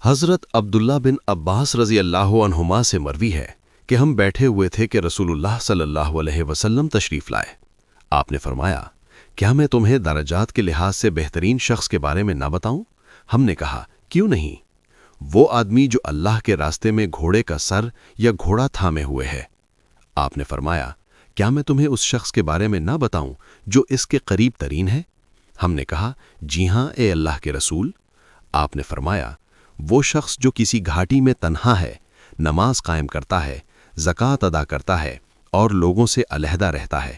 حضرت عبداللہ بن عباس رضی اللہ عنہما سے مروی ہے کہ ہم بیٹھے ہوئے تھے کہ رسول اللہ صلی اللہ علیہ وسلم تشریف لائے۔ آپ نے فرمایا، کیا میں تمہیں درجات کے لحاظ سے بہترین شخص کے بارے میں نہ بتاؤں؟ ہم نے کہا، کیوں نہیں؟ وہ آدمی جو اللہ کے راستے میں گھوڑے کا سر یا گھوڑا تھامے ہوئے ہے۔ آپ نے فرمایا، کیا میں تمہیں اس شخص کے بارے میں نہ بتاؤں جو اس کے قریب ترین ہے؟ ہم نے کہا، جی ہاں اے اللہ کے رسول۔ آپ نے فرمایا، وہ شخص جو کسی گھاٹی میں تنہا ہے، نماز قائم کرتا ہے، زکوٰۃ ادا کرتا ہے اور لوگوں سے علیحدہ رہتا ہے۔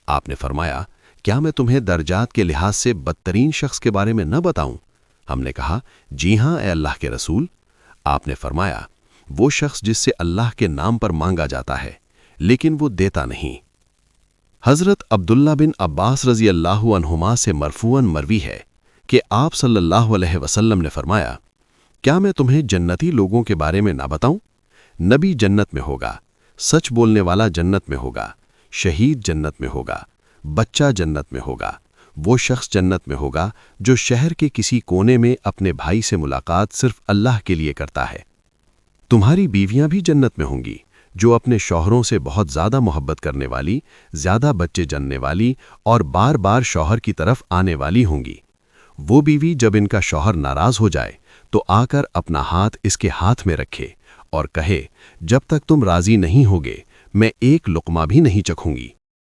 آپ نے فرمایا، کیا میں تمہیں درجات کے لحاظ سے بدترین شخص کے بارے میں نہ بتاؤں؟ ہم نے کہا، جی ہاں اے اللہ کے رسول۔ آپ نے فرمایا، وہ شخص جس سے اللہ کے نام پر مانگا جاتا ہے لیکن وہ دیتا نہیں۔ حضرت عبداللہ بن عباس رضی اللہ عنہما سے مرفوعاً مروی ہے کہ آپ صلی اللہ علیہ وسلم نے فرمایا، کیا میں تمہیں جنتی لوگوں کے بارے میں نہ بتاؤں؟ نبی جنت میں ہوگا، سچ بولنے والا جنت میں ہوگا، شہید جنت میں ہوگا، بچہ جنت میں ہوگا، وہ شخص جنت میں ہوگا جو شہر کے کسی کونے میں اپنے بھائی سے ملاقات صرف اللہ کے لیے کرتا ہے۔ تمہاری بیویاں بھی جنت میں ہوں گی جو اپنے شوہروں سے بہت زیادہ محبت کرنے والی، زیادہ بچے جننے والی اور بار بار شوہر کی طرف آنے والی ہوں گی۔ وہ بیوی جب ان کا شوہر ناراض ہو جائے تو آ کر اپنا ہاتھ اس کے ہاتھ میں رکھے اور کہے، جب تک تم راضی نہیں ہوگے میں ایک لقمہ بھی نہیں چکھوں گی۔